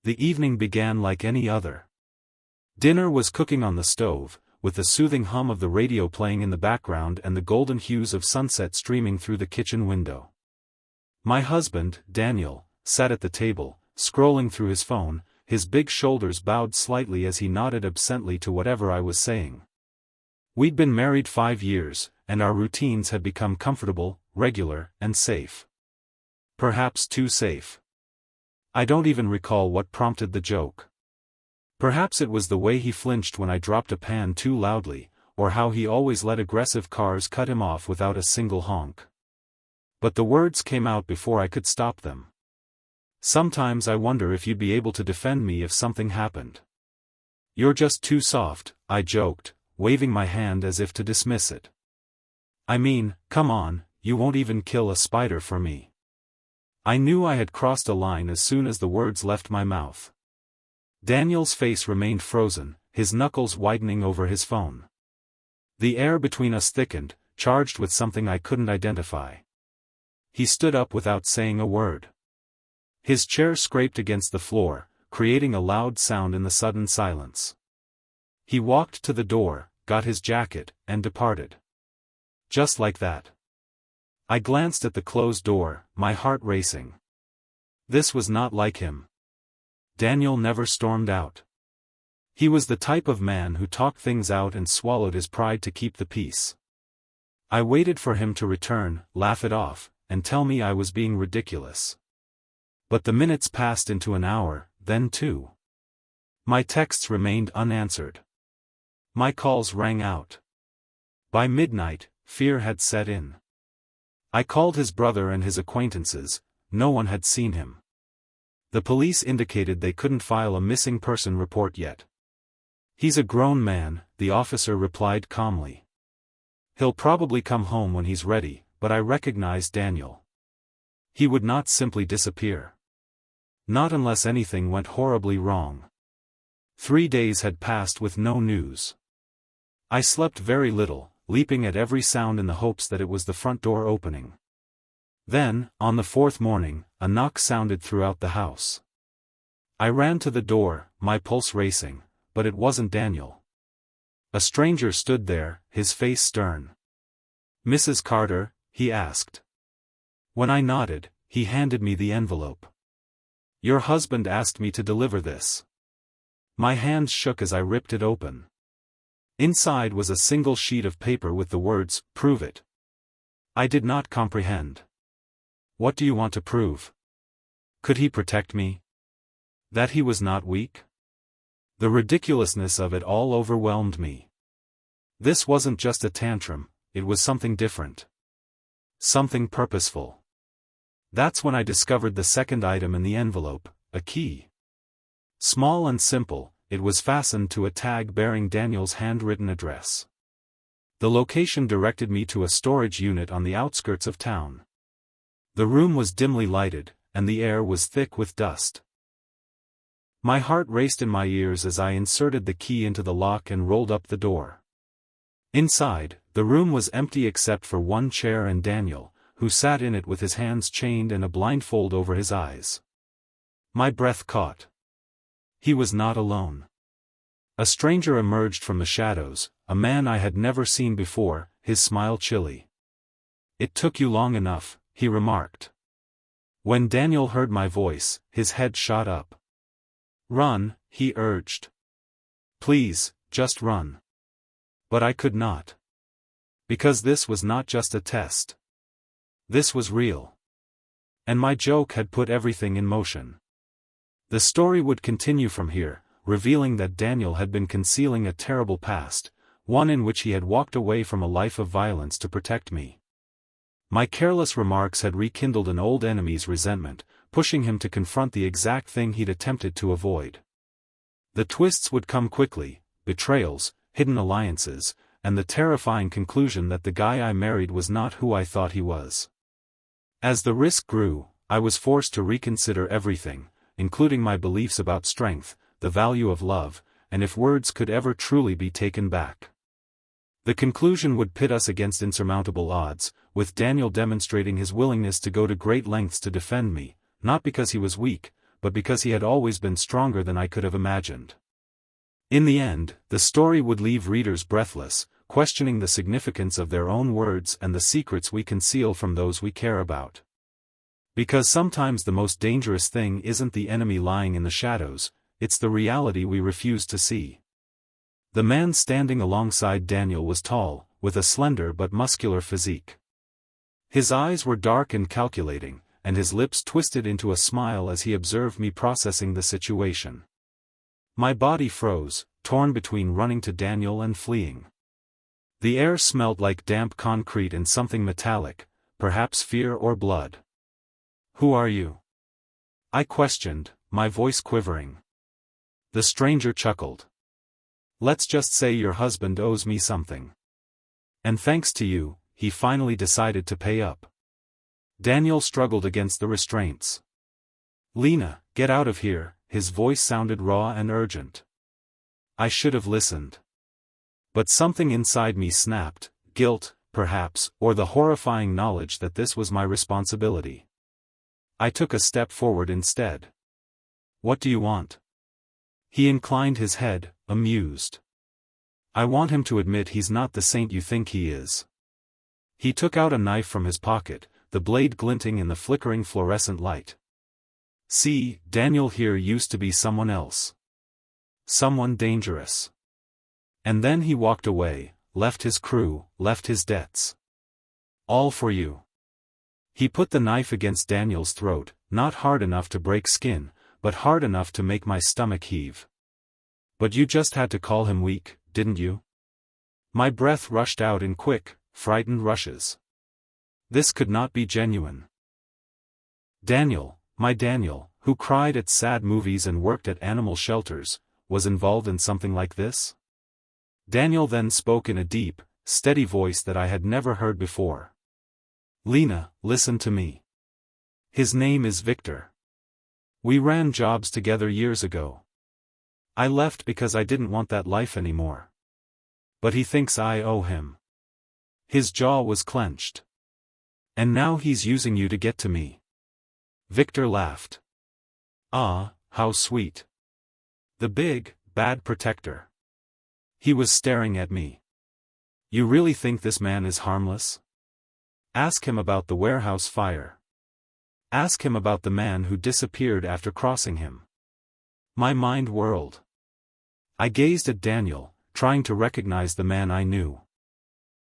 The evening began like any other. Dinner was cooking on the stove, with the soothing hum of the radio playing in the background and the golden hues of sunset streaming through the kitchen window. My husband, Daniel, sat at the table, scrolling through his phone, his big shoulders bowed slightly as he nodded absently to whatever I was saying. We'd been married 5 years, and our routines had become comfortable, regular, and safe. Perhaps too safe. I don't even recall what prompted the joke. Perhaps it was the way he flinched when I dropped a pan too loudly, or how he always let aggressive cars cut him off without a single honk. But the words came out before I could stop them. Sometimes I wonder if you'd be able to defend me if something happened. You're just too soft, I joked, waving my hand as if to dismiss it. I mean, come on, you won't even kill a spider for me. I knew I had crossed a line as soon as the words left my mouth. Daniel's face remained frozen, his knuckles widening over his phone. The air between us thickened, charged with something I couldn't identify. He stood up without saying a word. His chair scraped against the floor, creating a loud sound in the sudden silence. He walked to the door, got his jacket, and departed. Just like that. I glanced at the closed door, my heart racing. This was not like him. Daniel never stormed out. He was the type of man who talked things out and swallowed his pride to keep the peace. I waited for him to return, laugh it off, and tell me I was being ridiculous. But the minutes passed into an hour, then 2. My texts remained unanswered. My calls rang out. By midnight, fear had set in. I called his brother and his acquaintances. No one had seen him. The police indicated they couldn't file a missing person report yet. He's a grown man, the officer replied calmly. He'll probably come home when he's ready, but I recognized Daniel. He would not simply disappear. Not unless anything went horribly wrong. 3 days had passed with no news. I slept very little, leaping at every sound in the hopes that it was the front door opening. Then, on the 4th morning, a knock sounded throughout the house. I ran to the door, my pulse racing, but it wasn't Daniel. A stranger stood there, his face stern. "Mrs. Carter?" he asked. When I nodded, he handed me the envelope. "Your husband asked me to deliver this." My hands shook as I ripped it open. Inside was a single sheet of paper with the words, "Prove it." I did not comprehend. What do you want to prove? Could he protect me? That he was not weak? The ridiculousness of it all overwhelmed me. This wasn't just a tantrum, it was something different. Something purposeful. That's when I discovered the second item in the envelope, a key. Small and simple, it was fastened to a tag bearing Daniel's handwritten address. The location directed me to a storage unit on the outskirts of town. The room was dimly lighted, and the air was thick with dust. My heart raced in my ears as I inserted the key into the lock and rolled up the door. Inside, the room was empty except for one chair and Daniel, who sat in it with his hands chained and a blindfold over his eyes. My breath caught. He was not alone. A stranger emerged from the shadows, a man I had never seen before, his smile chilly. "It took you long enough," he remarked. When Daniel heard my voice, his head shot up. "Run," he urged. "Please, just run." But I could not. Because this was not just a test. This was real. And my joke had put everything in motion. The story would continue from here, revealing that Daniel had been concealing a terrible past, one in which he had walked away from a life of violence to protect me. My careless remarks had rekindled an old enemy's resentment, pushing him to confront the exact thing he'd attempted to avoid. The twists would come quickly, betrayals, hidden alliances, and the terrifying conclusion that the guy I married was not who I thought he was. As the risk grew, I was forced to reconsider everything, including my beliefs about strength, the value of love, and if words could ever truly be taken back. The conclusion would pit us against insurmountable odds, with Daniel demonstrating his willingness to go to great lengths to defend me, not because he was weak, but because he had always been stronger than I could have imagined. In the end, the story would leave readers breathless, questioning the significance of their own words and the secrets we conceal from those we care about. Because sometimes the most dangerous thing isn't the enemy lying in the shadows, it's the reality we refuse to see. The man standing alongside Daniel was tall, with a slender but muscular physique. His eyes were dark and calculating, and his lips twisted into a smile as he observed me processing the situation. My body froze, torn between running to Daniel and fleeing. The air smelled like damp concrete and something metallic, perhaps fear or blood. "Who are you?" I questioned, my voice quivering. The stranger chuckled. "Let's just say your husband owes me something. And thanks to you, he finally decided to pay up." Daniel struggled against the restraints. "Lena, get out of here," his voice sounded raw and urgent. I should have listened. But something inside me snapped, guilt, perhaps, or the horrifying knowledge that this was my responsibility. I took a step forward instead. "What do you want?" He inclined his head, amused. "I want him to admit he's not the saint you think he is." He took out a knife from his pocket, the blade glinting in the flickering fluorescent light. "See, Daniel here used to be someone else. Someone dangerous." And then he walked away, left his crew, left his debts. "All for you." He put the knife against Daniel's throat, not hard enough to break skin, but hard enough to make my stomach heave. "But you just had to call him weak, didn't you?" My breath rushed out in quick, frightened rushes. This could not be genuine. Daniel, my Daniel, who cried at sad movies and worked at animal shelters, was involved in something like this? Daniel then spoke in a deep, steady voice that I had never heard before. "Lena, listen to me. His name is Victor. We ran jobs together years ago. I left because I didn't want that life anymore. But he thinks I owe him." His jaw was clenched. "And now he's using you to get to me." Victor laughed. "Ah, how sweet. The big, bad protector." He was staring at me. "You really think this man is harmless? Ask him about the warehouse fire. Ask him about the man who disappeared after crossing him." My mind whirled. I gazed at Daniel, trying to recognize the man I knew.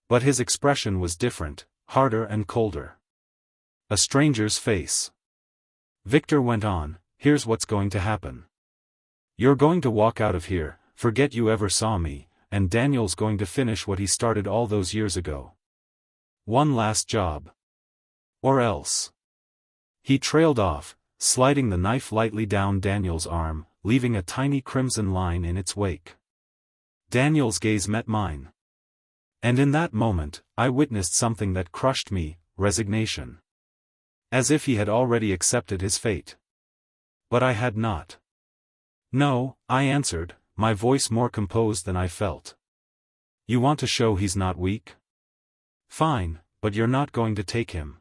But his expression was different, harder and colder. A stranger's face. Victor went on, "Here's what's going to happen. You're going to walk out of here, forget you ever saw me, and Daniel's going to finish what he started all those years ago. One last job. Or else." He trailed off, sliding the knife lightly down Daniel's arm, leaving a tiny crimson line in its wake. Daniel's gaze met mine. And in that moment, I witnessed something that crushed me, resignation. As if he had already accepted his fate. But I had not. "No," I answered, my voice more composed than I felt. "You want to show he's not weak? Fine, but you're not going to take him."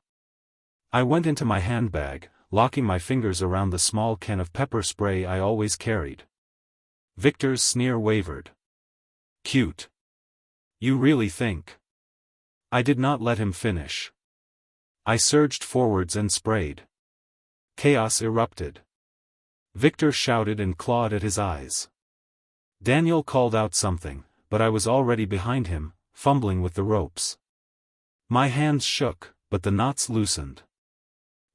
I went into my handbag, locking my fingers around the small can of pepper spray I always carried. Victor's sneer wavered. "Cute. You really think?" I did not let him finish. I surged forwards and sprayed. Chaos erupted. Victor shouted and clawed at his eyes. Daniel called out something, but I was already behind him, fumbling with the ropes. My hands shook, but the knots loosened.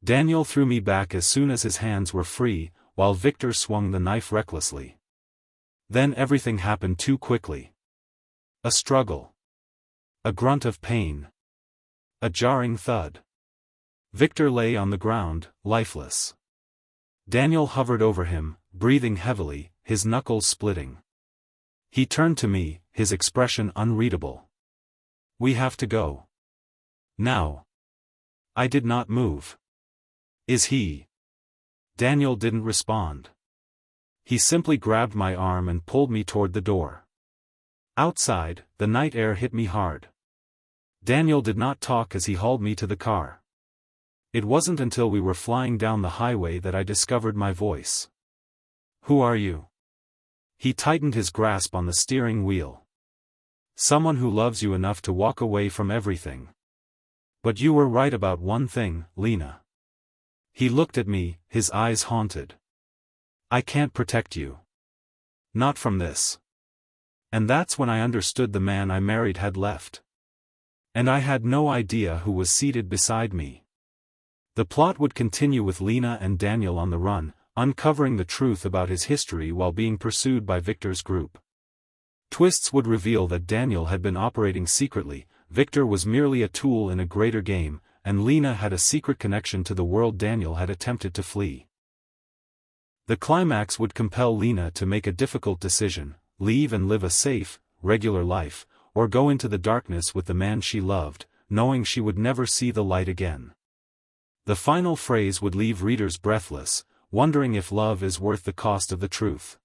Daniel threw me back as soon as his hands were free, while Victor swung the knife recklessly. Then everything happened too quickly. A struggle. A grunt of pain. A jarring thud. Victor lay on the ground, lifeless. Daniel hovered over him, breathing heavily, his knuckles splitting. He turned to me, his expression unreadable. "We have to go. Now." I did not move. "Is he?" Daniel didn't respond. He simply grabbed my arm and pulled me toward the door. Outside, the night air hit me hard. Daniel did not talk as he hauled me to the car. It wasn't until we were flying down the highway that I discovered my voice. "Who are you?" He tightened his grasp on the steering wheel. "Someone who loves you enough to walk away from everything. But you were right about one thing, Lena." He looked at me, his eyes haunted. "I can't protect you. Not from this." And that's when I understood the man I married had left. And I had no idea who was seated beside me. The plot would continue with Lena and Daniel on the run, uncovering the truth about his history while being pursued by Victor's group. Twists would reveal that Daniel had been operating secretly, Victor was merely a tool in a greater game, and Lena had a secret connection to the world Daniel had attempted to flee. The climax would compel Lena to make a difficult decision: leave and live a safe, regular life, or go into the darkness with the man she loved, knowing she would never see the light again. The final phrase would leave readers breathless, wondering if love is worth the cost of the truth.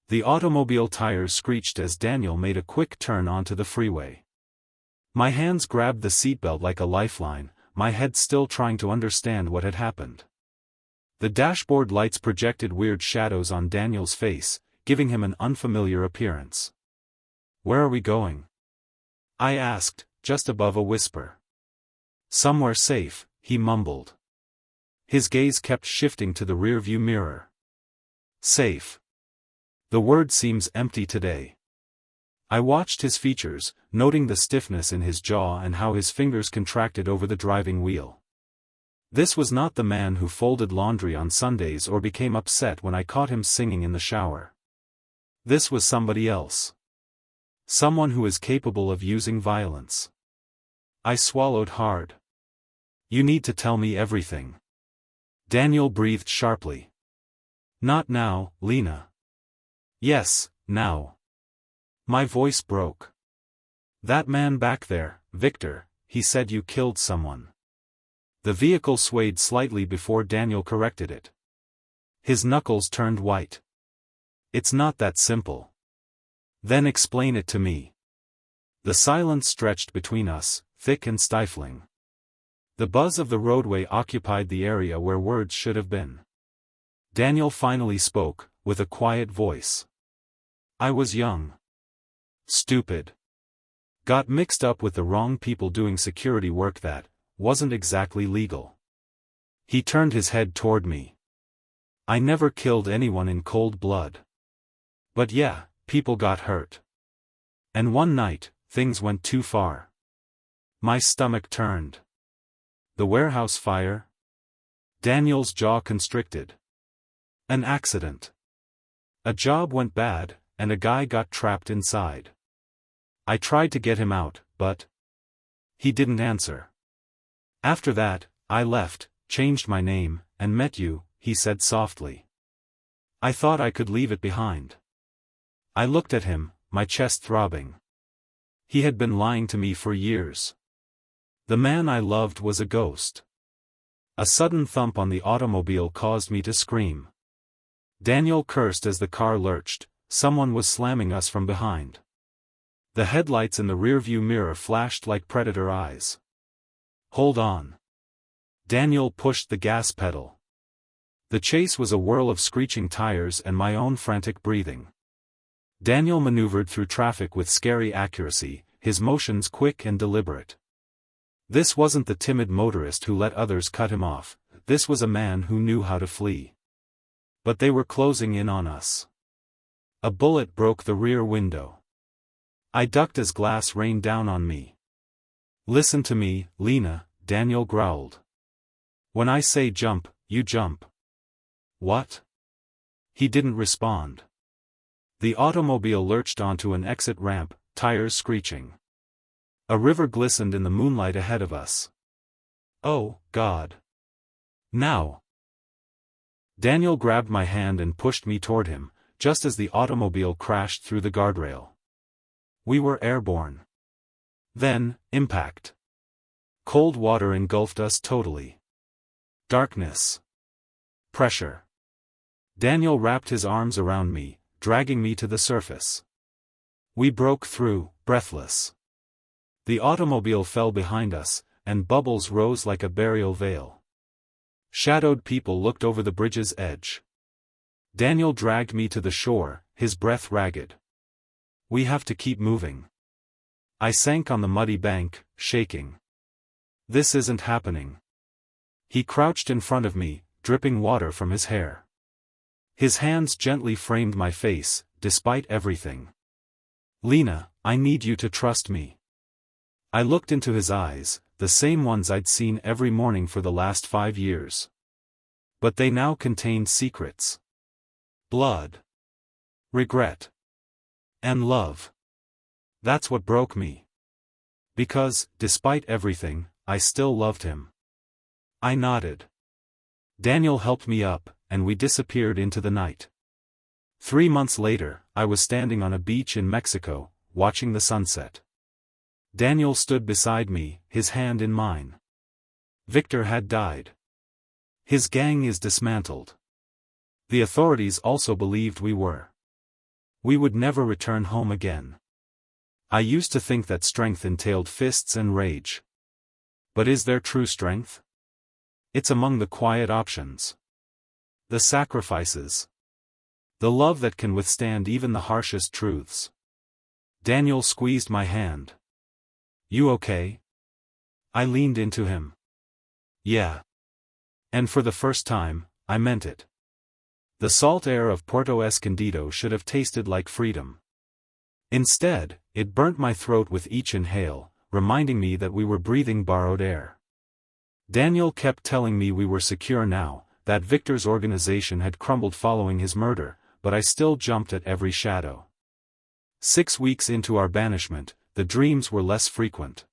The automobile tires screeched as Daniel made a quick turn onto the freeway. My hands grabbed the seatbelt like a lifeline, my head still trying to understand what had happened. The dashboard lights projected weird shadows on Daniel's face, giving him an unfamiliar appearance. "Where are we going?" I asked, just above a whisper. "Somewhere safe," he mumbled. His gaze kept shifting to the rearview mirror. "Safe. The word seems empty today." I watched his features, noting the stiffness in his jaw and how his fingers contracted over the driving wheel. This was not the man who folded laundry on Sundays or became upset when I caught him singing in the shower. This was somebody else. Someone who is capable of using violence. I swallowed hard. "You need to tell me everything." Daniel breathed sharply. "Not now, Lena." "Yes, now." My voice broke. "That man back there, Victor, he said you killed someone." The vehicle swayed slightly before Daniel corrected it. His knuckles turned white. "It's not that simple." "Then explain it to me." The silence stretched between us, thick and stifling. The buzz of the roadway occupied the area where words should have been. Daniel finally spoke, with a quiet voice. "I was young. Stupid. Got mixed up with the wrong people doing security work that wasn't exactly legal." He turned his head toward me. "I never killed anyone in cold blood. But yeah, people got hurt. And one night, things went too far." My stomach turned. "The warehouse fire?" Daniel's jaw constricted. "An accident. A job went bad, and a guy got trapped inside. I tried to get him out, but..." He didn't answer. "After that, I left, changed my name, and met you," he said softly. "I thought I could leave it behind." I looked at him, my chest throbbing. He had been lying to me for years. The man I loved was a ghost. A sudden thump on the automobile caused me to scream. Daniel cursed as the car lurched. Someone was slamming us from behind. The headlights in the rearview mirror flashed like predator eyes. "Hold on." Daniel pushed the gas pedal. The chase was a whirl of screeching tires and my own frantic breathing. Daniel maneuvered through traffic with scary accuracy, his motions quick and deliberate. This wasn't the timid motorist who let others cut him off, this was a man who knew how to flee. But they were closing in on us. A bullet broke the rear window. I ducked as glass rained down on me. "Listen to me, Lena," Daniel growled. "When I say jump, you jump." "What?" He didn't respond. The automobile lurched onto an exit ramp, tires screeching. A river glistened in the moonlight ahead of us. "Oh, God. Now." Daniel grabbed my hand and pushed me toward him, just as the automobile crashed through the guardrail. We were airborne. Then, impact. Cold water engulfed us totally. Darkness. Pressure. Daniel wrapped his arms around me, dragging me to the surface. We broke through, breathless. The automobile fell behind us, and bubbles rose like a burial veil. Shadowed people looked over the bridge's edge. Daniel dragged me to the shore, his breath ragged. We have to keep moving. I sank on the muddy bank, shaking. This isn't happening. He crouched in front of me, dripping water from his hair. His hands gently framed my face, despite everything. Lena, I need you to trust me. I looked into his eyes, the same ones I'd seen every morning for the last 5 years. But they now contained secrets. Blood. Regret. And love. That's what broke me. Because, despite everything, I still loved him. I nodded. Daniel helped me up, and we disappeared into the night. 3 months later, I was standing on a beach in Mexico, watching the sunset. Daniel stood beside me, his hand in mine. Victor had died. His gang is dismantled. The authorities also believed we were. We would never return home again. I used to think that strength entailed fists and rage. But is there true strength? It's among the quiet options. The sacrifices. The love that can withstand even the harshest truths. Daniel squeezed my hand. You okay? I leaned into him. Yeah. And for the first time, I meant it. The salt air of Puerto Escondido should have tasted like freedom. Instead, it burnt my throat with each inhale, reminding me that we were breathing borrowed air. Daniel kept telling me we were secure now, that Victor's organization had crumbled following his murder, but I still jumped at every shadow. 6 weeks into our banishment, the dreams were less frequent.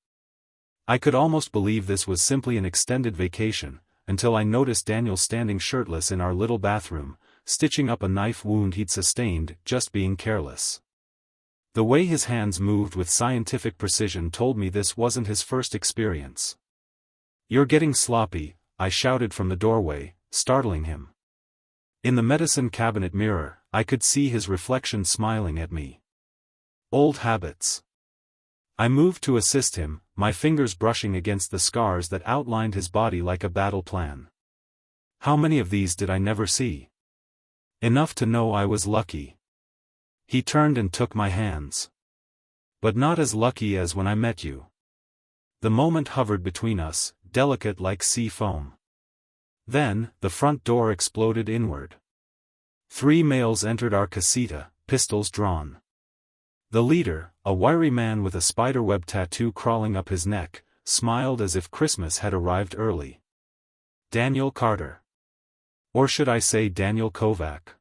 I could almost believe this was simply an extended vacation, until I noticed Daniel standing shirtless in our little bathroom, stitching up a knife wound he'd sustained, just being careless. The way his hands moved with scientific precision told me this wasn't his first experience. You're getting sloppy, I shouted from the doorway, startling him. In the medicine cabinet mirror, I could see his reflection smiling at me. Old habits. I moved to assist him, my fingers brushing against the scars that outlined his body like a battle plan. How many of these did I never see? Enough to know I was lucky. He turned and took my hands. But not as lucky as when I met you. The moment hovered between us, delicate like sea foam. Then, the front door exploded inward. 3 males entered our casita, pistols drawn. The leader, a wiry man with a spiderweb tattoo crawling up his neck, smiled as if Christmas had arrived early. Daniel Carter. Or should I say Daniel Kovac?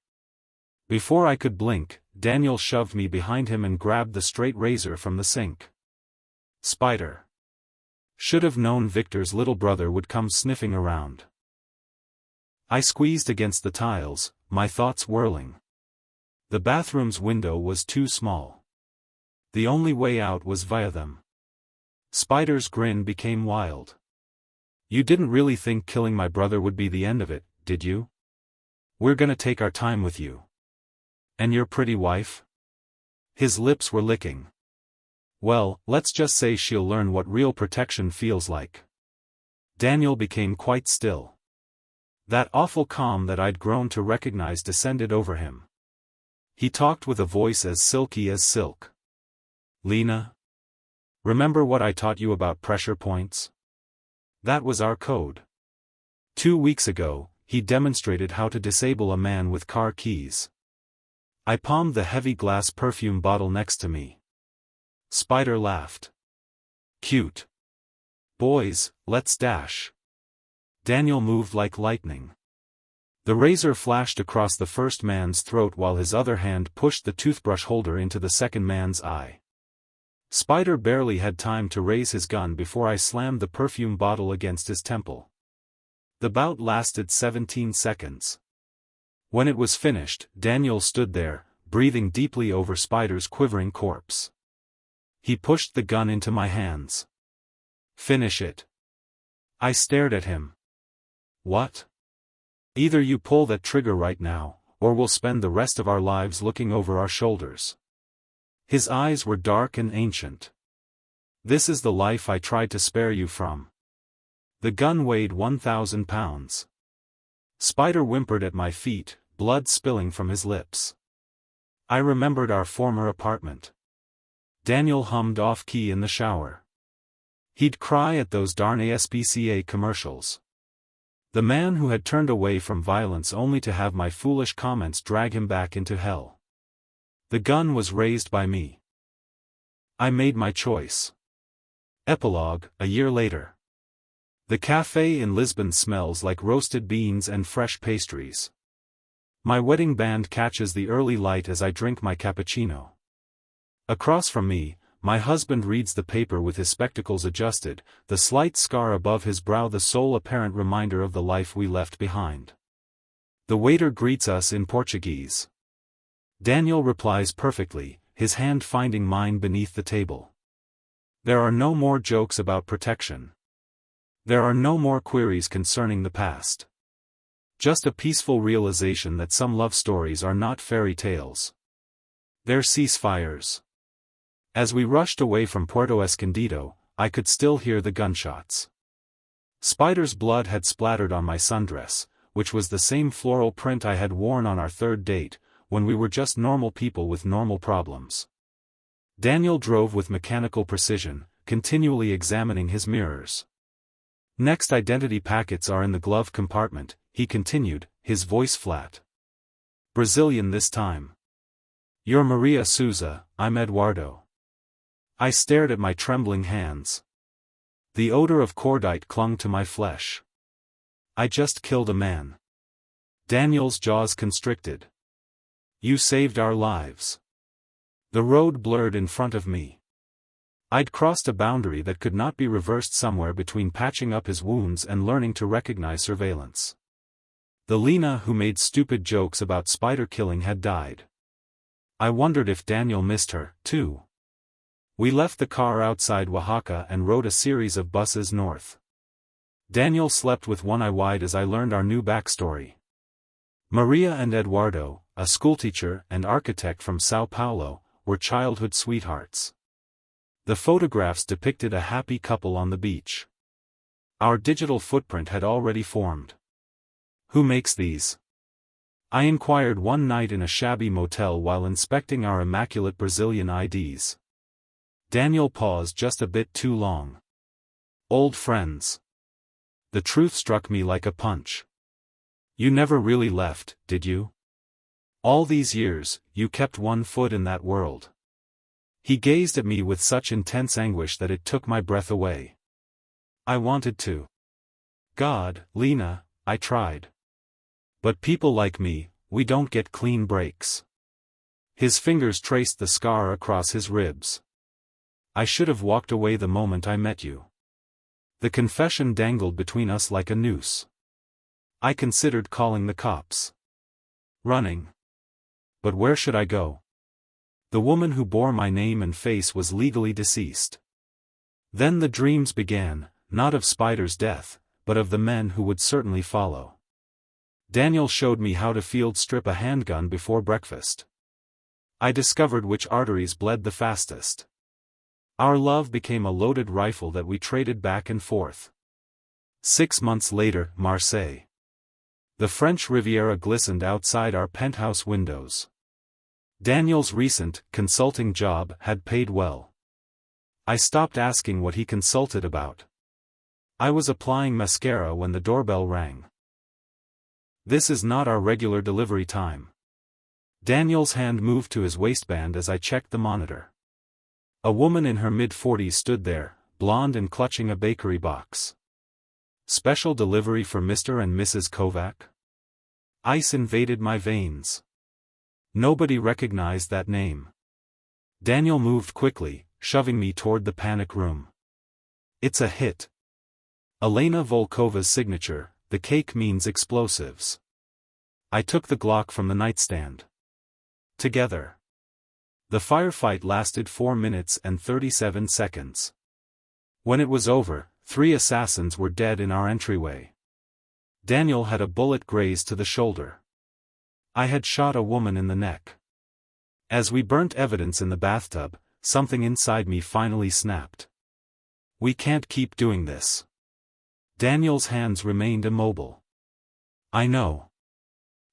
Before I could blink, Daniel shoved me behind him and grabbed the straight razor from the sink. Spider. Should have known Victor's little brother would come sniffing around. I squeezed against the tiles, my thoughts whirling. The bathroom's window was too small. The only way out was via them. Spider's grin became wild. You didn't really think killing my brother would be the end of it, did you? We're gonna take our time with you. And your pretty wife? His lips were licking. Well, let's just say she'll learn what real protection feels like. Daniel became quite still. That awful calm that I'd grown to recognize descended over him. He talked with a voice as silky as silk. Lena? Remember what I taught you about pressure points? That was our code. 2 weeks ago, he demonstrated how to disable a man with car keys. I palmed the heavy glass perfume bottle next to me. Spider laughed. Cute. Boys, let's dash. Daniel moved like lightning. The razor flashed across the first man's throat while his other hand pushed the toothbrush holder into the second man's eye. Spider barely had time to raise his gun before I slammed the perfume bottle against his temple. The bout lasted 17 seconds. When it was finished, Daniel stood there, breathing deeply over Spider's quivering corpse. He pushed the gun into my hands. Finish it. I stared at him. What? Either you pull that trigger right now, or we'll spend the rest of our lives looking over our shoulders. His eyes were dark and ancient. This is the life I tried to spare you from. The gun weighed 1,000 pounds. Spider whimpered at my feet, blood spilling from his lips. I remembered our former apartment. Daniel hummed off-key in the shower. He'd cry at those darn ASPCA commercials. The man who had turned away from violence only to have my foolish comments drag him back into hell. The gun was raised by me. I made my choice. Epilogue, a year later. The cafe in Lisbon smells like roasted beans and fresh pastries. My wedding band catches the early light as I drink my cappuccino. Across from me, my husband reads the paper with his spectacles adjusted, the slight scar above his brow the sole apparent reminder of the life we left behind. The waiter greets us in Portuguese. Daniel replies perfectly, his hand finding mine beneath the table. There are no more jokes about protection. There are no more queries concerning the past. Just a peaceful realization that some love stories are not fairy tales. They're ceasefires. As we rushed away from Puerto Escondido, I could still hear the gunshots. Spider's blood had splattered on my sundress, which was the same floral print I had worn on our third date, when we were just normal people with normal problems. Daniel drove with mechanical precision, continually examining his mirrors. Next identity packets are in the glove compartment, he continued, his voice flat. Brazilian this time. You're Maria Souza, I'm Eduardo. I stared at my trembling hands. The odor of cordite clung to my flesh. I just killed a man. Daniel's jaws constricted. You saved our lives. The road blurred in front of me. I'd crossed a boundary that could not be reversed somewhere between patching up his wounds and learning to recognize surveillance. The Lena who made stupid jokes about spider killing had died. I wondered if Daniel missed her, too. We left the car outside Oaxaca and rode a series of buses north. Daniel slept with one eye wide as I learned our new backstory. Maria and Eduardo, a schoolteacher and architect from São Paulo, were childhood sweethearts. The photographs depicted a happy couple on the beach. Our digital footprint had already formed. Who makes these? I inquired one night in a shabby motel while inspecting our immaculate Brazilian IDs. Daniel paused just a bit too long. Old friends. The truth struck me like a punch. You never really left, did you? All these years, you kept one foot in that world. He gazed at me with such intense anguish that it took my breath away. I wanted to. God, Lena, I tried. But people like me, we don't get clean breaks. His fingers traced the scar across his ribs. I should have walked away the moment I met you. The confession dangled between us like a noose. I considered calling the cops. Running. But where should I go? The woman who bore my name and face was legally deceased. Then the dreams began, not of Spider's death, but of the men who would certainly follow. Daniel showed me how to field strip a handgun before breakfast. I discovered which arteries bled the fastest. Our love became a loaded rifle that we traded back and forth. 6 months later, Marseille. The French Riviera glistened outside our penthouse windows. Daniel's recent consulting job had paid well. I stopped asking what he consulted about. I was applying mascara when the doorbell rang. This is not our regular delivery time. Daniel's hand moved to his waistband as I checked the monitor. A woman in her mid-40s stood there, blonde and clutching a bakery box. Special delivery for Mr. and Mrs. Kovac? Ice invaded my veins. Nobody recognized that name. Daniel moved quickly, shoving me toward the panic room. It's a hit. Elena Volkova's signature, the cake means explosives. I took the Glock from the nightstand. Together. The firefight lasted 4 minutes and 37 seconds. When it was over, 3 assassins were dead in our entryway. Daniel had a bullet grazed to the shoulder. I had shot a woman in the neck. As we burnt evidence in the bathtub, something inside me finally snapped. We can't keep doing this. Daniel's hands remained immobile. I know.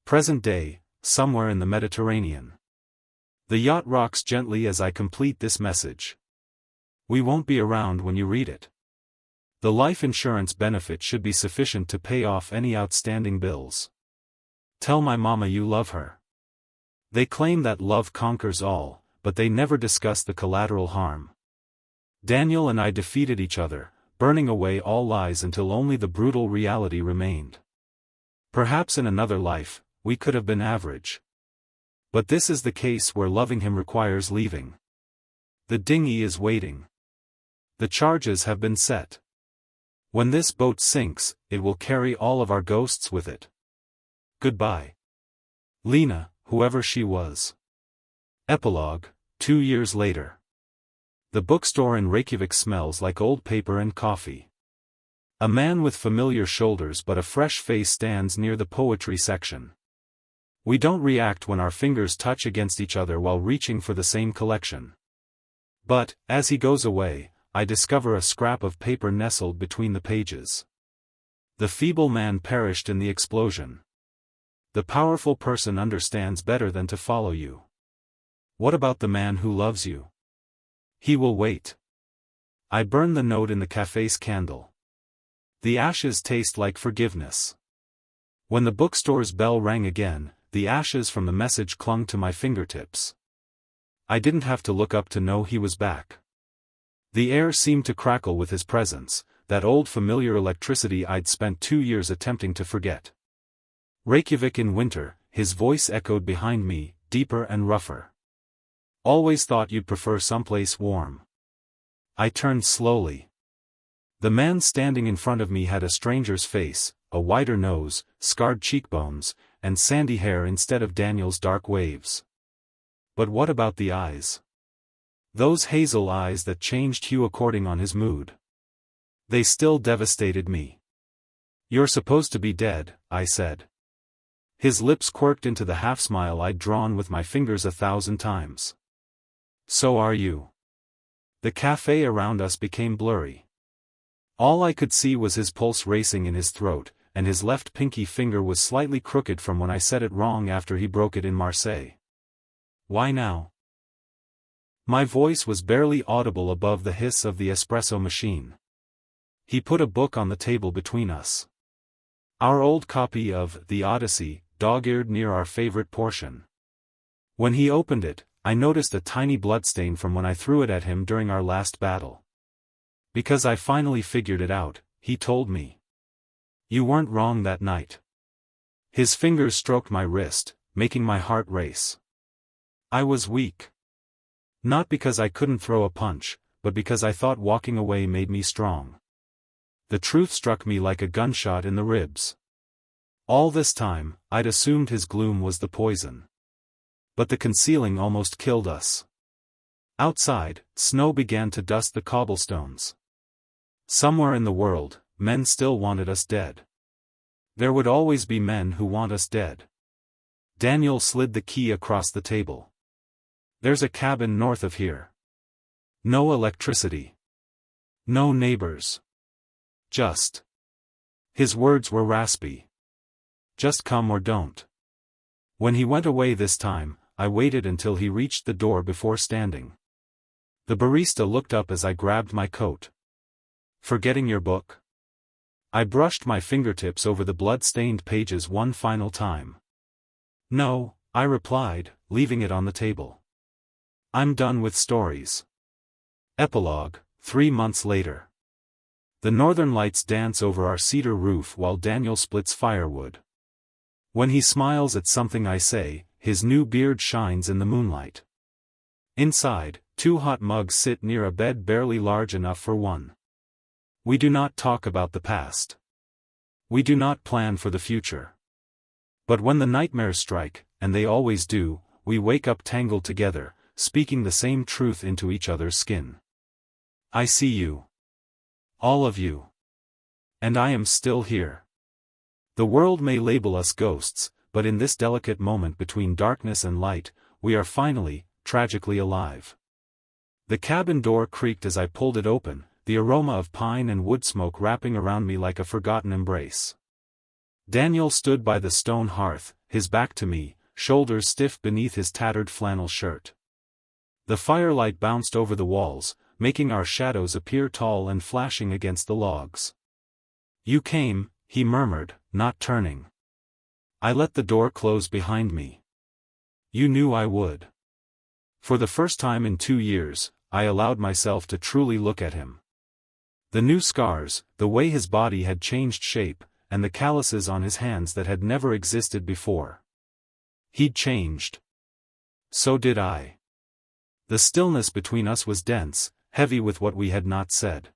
Present day, somewhere in the Mediterranean. The yacht rocks gently as I complete this message. We won't be around when you read it. The life insurance benefit should be sufficient to pay off any outstanding bills. Tell my mama you love her. They claim that love conquers all, but they never discuss the collateral harm. Daniel and I defeated each other, burning away all lies until only the brutal reality remained. Perhaps in another life, we could have been average. But this is the case where loving him requires leaving. The dinghy is waiting. The charges have been set. When this boat sinks, it will carry all of our ghosts with it. Goodbye. Lena, whoever she was. Epilogue, 2 years later. The bookstore in Reykjavik smells like old paper and coffee. A man with familiar shoulders but a fresh face stands near the poetry section. We don't react when our fingers touch against each other while reaching for the same collection. But, as he goes away, I discover a scrap of paper nestled between the pages. The feeble man perished in the explosion. The powerful person understands better than to follow you. What about the man who loves you? He will wait. I burn the note in the cafe's candle. The ashes taste like forgiveness. When the bookstore's bell rang again, the ashes from the message clung to my fingertips. I didn't have to look up to know he was back. The air seemed to crackle with his presence, that old familiar electricity I'd spent 2 years attempting to forget. Reykjavik in winter, his voice echoed behind me, deeper and rougher. Always thought you'd prefer someplace warm. I turned slowly. The man standing in front of me had a stranger's face, a wider nose, scarred cheekbones, and sandy hair instead of Daniel's dark waves. But what about the eyes? Those hazel eyes that changed hue according on his mood. They still devastated me. You're supposed to be dead, I said. His lips quirked into the half-smile I'd drawn with my fingers 1,000 times. So are you. The cafe around us became blurry. All I could see was his pulse racing in his throat, and his left pinky finger was slightly crooked from when I said it wrong after he broke it in Marseille. Why now? My voice was barely audible above the hiss of the espresso machine. He put a book on the table between us. Our old copy of The Odyssey, dog-eared near our favorite portion. When he opened it, I noticed a tiny bloodstain from when I threw it at him during our last battle. Because I finally figured it out, he told me. You weren't wrong that night. His fingers stroked my wrist, making my heart race. I was weak. Not because I couldn't throw a punch, but because I thought walking away made me strong. The truth struck me like a gunshot in the ribs. All this time, I'd assumed his gloom was the poison. But the concealing almost killed us. Outside, snow began to dust the cobblestones. Somewhere in the world, men still wanted us dead. There would always be men who want us dead. Daniel slid the key across the table. There's a cabin north of here. No electricity. No neighbors. Just. His words were raspy. Just come or don't. When he went away this time, I waited until he reached the door before standing. The barista looked up as I grabbed my coat. Forgetting your book? I brushed my fingertips over the blood-stained pages one final time. No, I replied, leaving it on the table. I'm done with stories. Epilogue, 3 months later. The northern lights dance over our cedar roof while Daniel splits firewood. When he smiles at something I say, his new beard shines in the moonlight. Inside, 2 hot mugs sit near a bed barely large enough for one. We do not talk about the past. We do not plan for the future. But when the nightmares strike, and they always do, we wake up tangled together, speaking the same truth into each other's skin. I see you. All of you. And I am still here. The world may label us ghosts, but in this delicate moment between darkness and light, we are finally, tragically alive. The cabin door creaked as I pulled it open, the aroma of pine and wood smoke wrapping around me like a forgotten embrace. Daniel stood by the stone hearth, his back to me, shoulders stiff beneath his tattered flannel shirt. The firelight bounced over the walls, making our shadows appear tall and flashing against the logs. "You came," he murmured, not turning. I let the door close behind me. "You knew I would." For the first time in 2 years, I allowed myself to truly look at him. The new scars, the way his body had changed shape, and the calluses on his hands that had never existed before. He'd changed. So did I. The stillness between us was dense, heavy with what we had not said.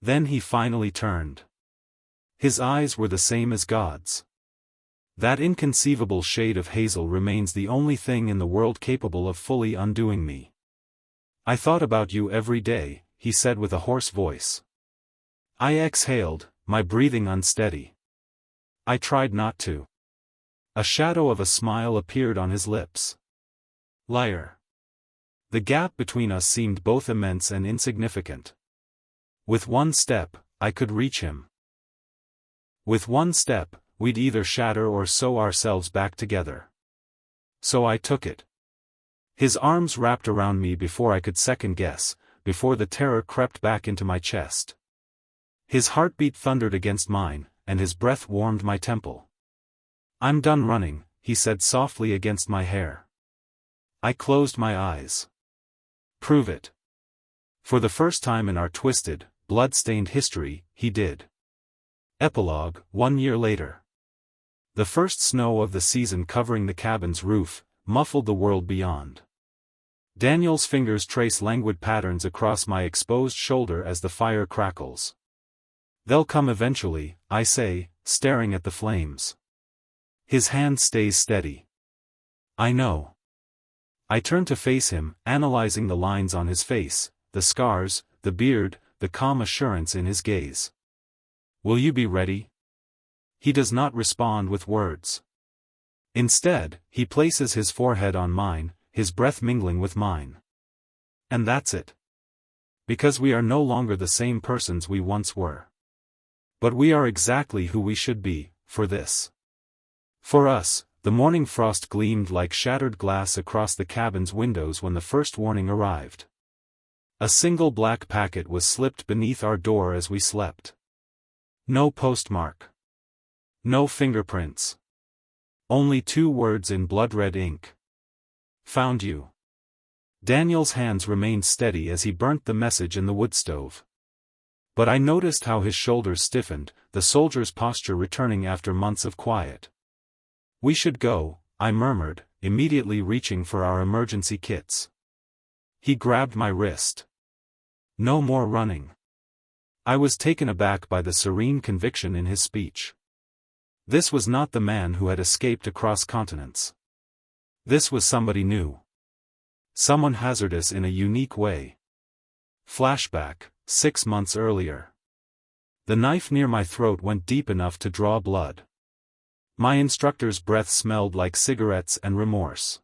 Then he finally turned. His eyes were the same as God's. That inconceivable shade of hazel remains the only thing in the world capable of fully undoing me. "I thought about you every day," he said with a hoarse voice. I exhaled, my breathing unsteady. I tried not to. A shadow of a smile appeared on his lips. "Liar." The gap between us seemed both immense and insignificant. With one step, I could reach him. With one step, we'd either shatter or sew ourselves back together. So I took it. His arms wrapped around me before I could second guess, before the terror crept back into my chest. His heartbeat thundered against mine, and his breath warmed my temple. "I'm done running," he said softly against my hair. I closed my eyes. "Prove it." For the first time in our twisted, blood-stained history, he did. Epilogue, 1 year later. The first snow of the season covering the cabin's roof, muffled the world beyond. Daniel's fingers trace languid patterns across my exposed shoulder as the fire crackles. "They'll come eventually," I say, staring at the flames. His hand stays steady. "I know." I turn to face him, analyzing the lines on his face, the scars, the beard, the calm assurance in his gaze. "Will you be ready?" He does not respond with words. Instead, he places his forehead on mine, his breath mingling with mine. And that's it. Because we are no longer the same persons we once were. But we are exactly who we should be, for this. For us, the morning frost gleamed like shattered glass across the cabin's windows when the first warning arrived. A single black packet was slipped beneath our door as we slept. No postmark. No fingerprints. Only 2 words in blood-red ink. "Found you." Daniel's hands remained steady as he burnt the message in the wood stove. But I noticed how his shoulders stiffened, the soldier's posture returning after months of quiet. "We should go," I murmured, immediately reaching for our emergency kits. He grabbed my wrist. "No more running." I was taken aback by the serene conviction in his speech. This was not the man who had escaped across continents. This was somebody new. Someone hazardous in a unique way. Flashback, 6 months earlier. The knife near my throat went deep enough to draw blood. My instructor's breath smelled like cigarettes and remorse.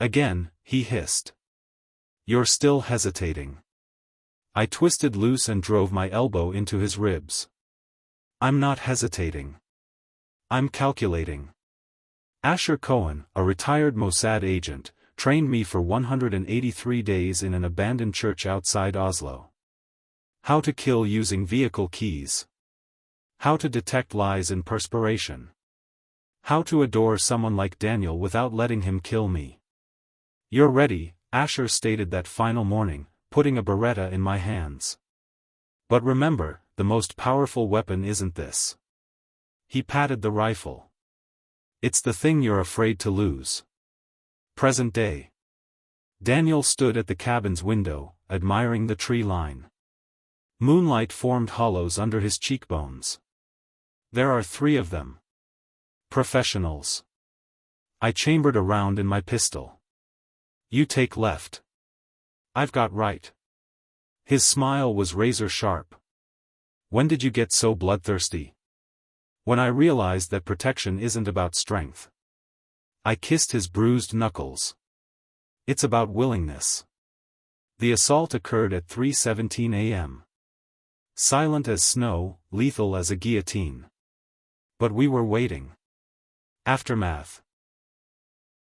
Again, he hissed. "You're still hesitating." I twisted loose and drove my elbow into his ribs. "I'm not hesitating. I'm calculating." Asher Cohen, a retired Mossad agent, trained me for 183 days in an abandoned church outside Oslo. How to kill using vehicle keys. How to detect lies in perspiration. How to adore someone like Daniel without letting him kill me. "You're ready," Asher stated that final morning, putting a Beretta in my hands. "But remember, the most powerful weapon isn't this." He patted the rifle. "It's the thing you're afraid to lose." Present day. Daniel stood at the cabin's window, admiring the tree line. Moonlight formed hollows under his cheekbones. "There are 3 of them. Professionals." I chambered a round in my pistol. "You take left. I've got right." His smile was razor sharp. "When did you get so bloodthirsty?" "When I realized that protection isn't about strength." I kissed his bruised knuckles. "It's about willingness." The assault occurred at 3:17 a.m. Silent as snow, lethal as a guillotine. But we were waiting. Aftermath.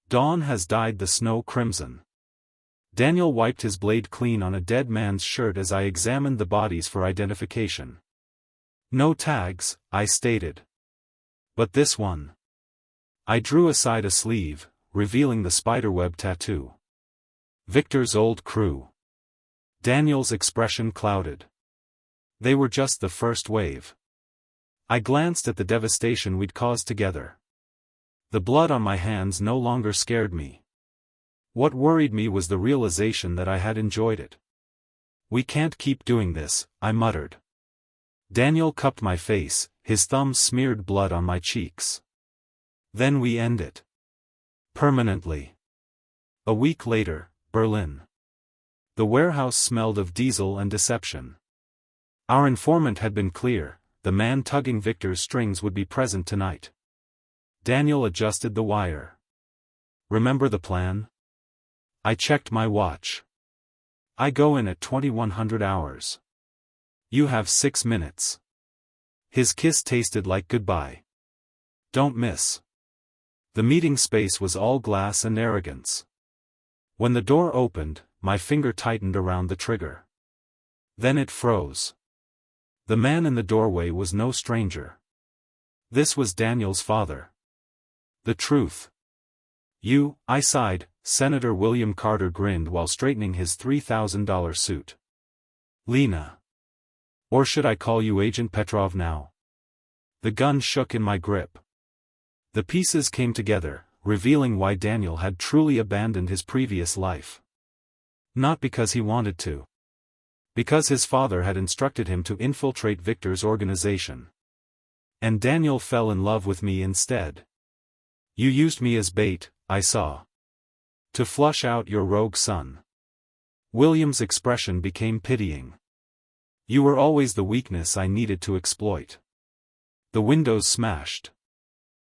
Dawn has dyed the snow crimson. Daniel wiped his blade clean on a dead man's shirt as I examined the bodies for identification. No tags, I stated. But this one. I drew aside a sleeve, revealing the spiderweb tattoo. Victor's old crew. Daniel's expression clouded. They were just the first wave. I glanced at the devastation we'd caused together. The blood on my hands no longer scared me. What worried me was the realization that I had enjoyed it. We can't keep doing this, I muttered. Daniel cupped my face, his thumbs smeared blood on my cheeks. Then we end it. Permanently. A week later, Berlin. The warehouse smelled of diesel and deception. Our informant had been clear, the man tugging Victor's strings would be present tonight. Daniel adjusted the wire. Remember the plan? I checked my watch. I go in at 2100 hours. You have 6 minutes. His kiss tasted like goodbye. Don't miss. The meeting space was all glass and arrogance. When the door opened, my finger tightened around the trigger. Then it froze. The man in the doorway was no stranger. This was Daniel's father. The truth. You, I sighed. Senator William Carter grinned while straightening his $3,000 suit. Lena. Or should I call you Agent Petrov now? The gun shook in my grip. The pieces came together, revealing why Daniel had truly abandoned his previous life. Not because he wanted to. Because his father had instructed him to infiltrate Victor's organization. And Daniel fell in love with me instead. You used me as bait, I saw. To flush out your rogue son. William's expression became pitying. You were always the weakness I needed to exploit. The windows smashed.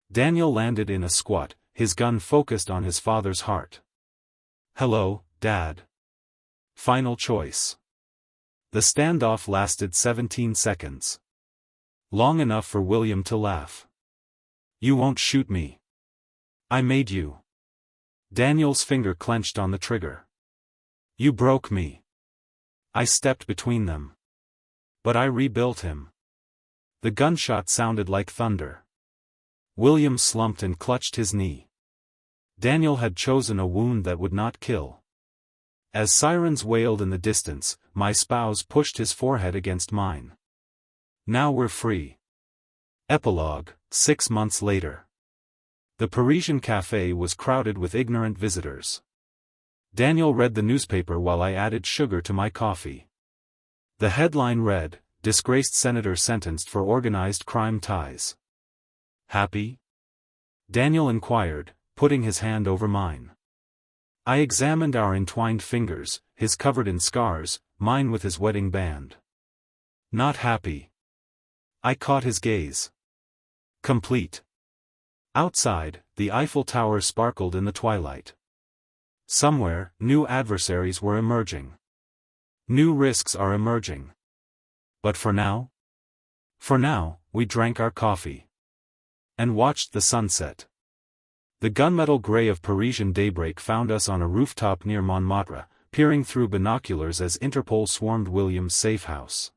Daniel landed in a squat, his gun focused on his father's heart. Hello, Dad. Final choice. The standoff lasted 17 seconds. Long enough for William to laugh. You won't shoot me. I made you. Daniel's finger clenched on the trigger. You broke me. I stepped between them. But I rebuilt him. The gunshot sounded like thunder. William slumped and clutched his knee. Daniel had chosen a wound that would not kill. As sirens wailed in the distance, my spouse pushed his forehead against mine. Now we're free. Epilogue, 6 months later. The Parisian café was crowded with ignorant visitors. Daniel read the newspaper while I added sugar to my coffee. The headline read, Disgraced Senator Sentenced for Organized Crime Ties. Happy? Daniel inquired, putting his hand over mine. I examined our entwined fingers, his covered in scars, mine with his wedding band. Not happy. I caught his gaze. Complete. Outside, the Eiffel Tower sparkled in the twilight. Somewhere, new adversaries were emerging. New risks are emerging. But for now? For now, we drank our coffee. And watched the sunset. The gunmetal gray of Parisian daybreak found us on a rooftop near Montmartre, peering through binoculars as Interpol swarmed William's safe house.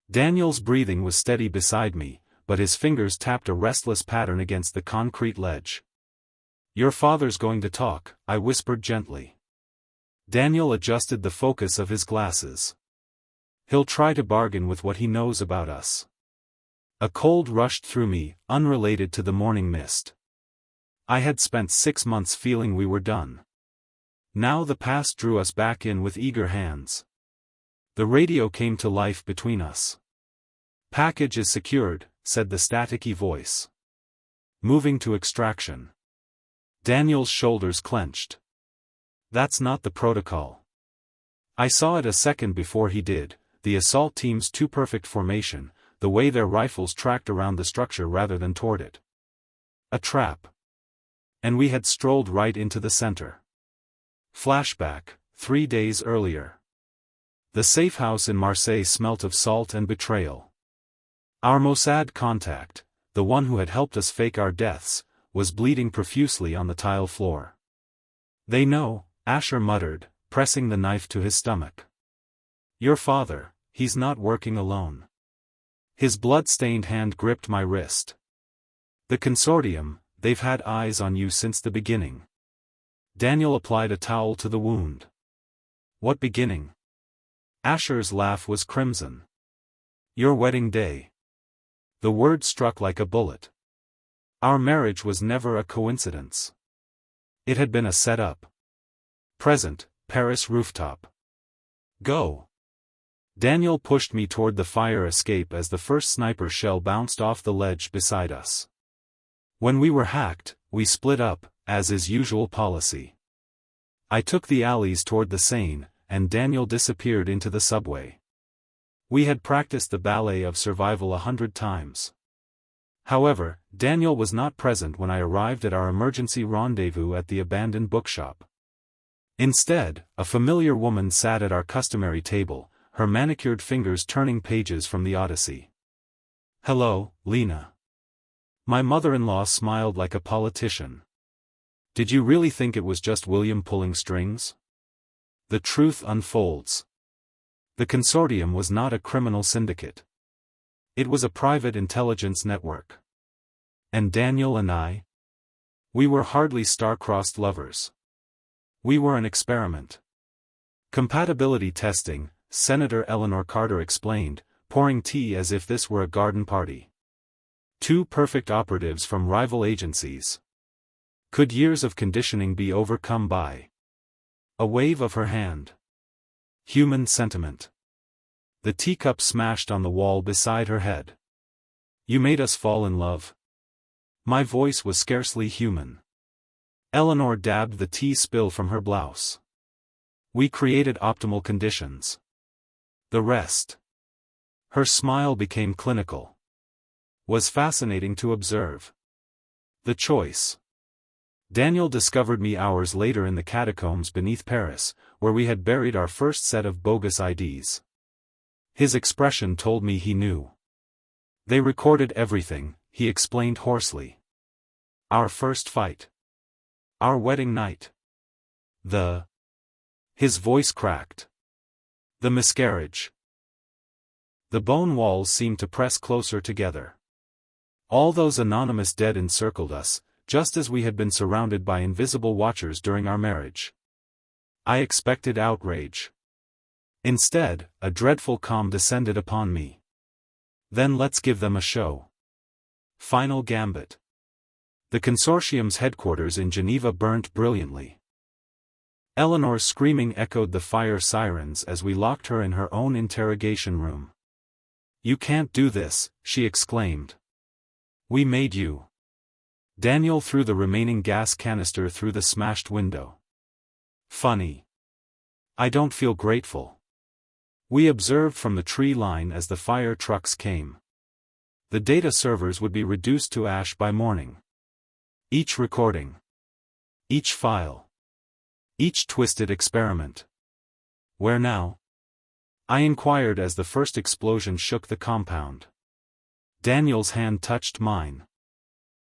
Daniel's breathing was steady beside me, but his fingers tapped a restless pattern against the concrete ledge. Your father's going to talk, I whispered gently. Daniel adjusted the focus of his glasses. He'll try to bargain with what he knows about us. A cold rushed through me, unrelated to the morning mist. I had spent 6 months feeling we were done. Now the past drew us back in with eager hands. The radio came to life between us. Package is secured, said the staticky voice. Moving to extraction. Daniel's shoulders clenched. That's not the protocol. I saw it a second before he did, the assault team's too-perfect formation, the way their rifles tracked around the structure rather than toward it. A trap. And we had strolled right into the center. Flashback, 3 days earlier. The safe house in Marseille smelt of salt and betrayal. Our Mossad contact, the one who had helped us fake our deaths, was bleeding profusely on the tile floor. "They know," Asher muttered, pressing the knife to his stomach. "Your father, he's not working alone." His blood-stained hand gripped my wrist. "The consortium, they've had eyes on you since the beginning." Daniel applied a towel to the wound. "What beginning?" Asher's laugh was crimson. "Your wedding day." The word struck like a bullet. Our marriage was never a coincidence. It had been a setup. Present, Paris rooftop. "Go." Daniel pushed me toward the fire escape as the first sniper shell bounced off the ledge beside us. When we were hacked, we split up, as is usual policy. I took the alleys toward the Seine, and Daniel disappeared into the subway. We had practiced the ballet of survival 100 times. However, Daniel was not present when I arrived at our emergency rendezvous at the abandoned bookshop. Instead, a familiar woman sat at our customary table, her manicured fingers turning pages from the Odyssey. "Hello, Lena." My mother-in-law smiled like a politician. "Did you really think it was just William pulling strings?" The truth unfolds. The consortium was not a criminal syndicate. It was a private intelligence network. And Daniel and I? We were hardly star-crossed lovers. We were an experiment. "Compatibility testing," Senator Eleanor Carter explained, pouring tea as if this were a garden party. "Two perfect operatives from rival agencies. Could years of conditioning be overcome by a wave of her hand?" Human sentiment. The teacup smashed on the wall beside her head. "You made us fall in love." My voice was scarcely human. Eleanor dabbed the tea spill from her blouse. "We created optimal conditions. The rest." Her smile became clinical. "Was fascinating to observe. The choice." Daniel discovered me hours later in the catacombs beneath Paris, where we had buried our first set of bogus IDs. His expression told me he knew. "They recorded everything," he explained hoarsely. "Our first fight. Our wedding night. The..." His voice cracked. "The miscarriage." The bone walls seemed to press closer together. All those anonymous dead encircled us, just as we had been surrounded by invisible watchers during our marriage. I expected outrage. Instead, a dreadful calm descended upon me. "Then let's give them a show." Final gambit. The consortium's headquarters in Geneva burnt brilliantly. Eleanor's screaming echoed the fire sirens as we locked her in her own interrogation room. "You can't do this," she exclaimed. "We made you." Daniel threw the remaining gas canister through the smashed window. "Funny. I don't feel grateful." We observed from the tree line as the fire trucks came. The data servers would be reduced to ash by morning. Each recording. Each file. Each twisted experiment. "Where now?" I inquired as the first explosion shook the compound. Daniel's hand touched mine.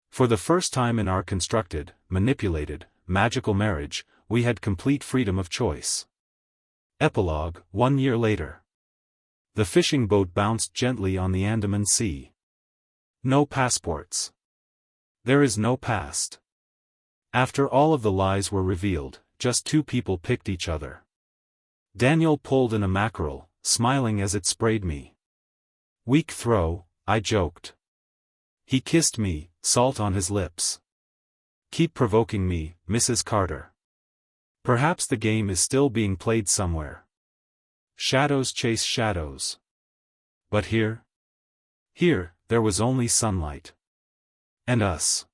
For the first time in our constructed, manipulated, magical marriage, we had complete freedom of choice. Epilogue, 1 year later. The fishing boat bounced gently on the Andaman Sea. No passports. There is no past. After all of the lies were revealed, just two people picked each other. Daniel pulled in a mackerel, smiling as it sprayed me. "Weak throw," I joked. He kissed me, salt on his lips. "Keep provoking me, Mrs. Carter. Perhaps the game is still being played somewhere. Shadows chase shadows." But here? Here, there was only sunlight. And us.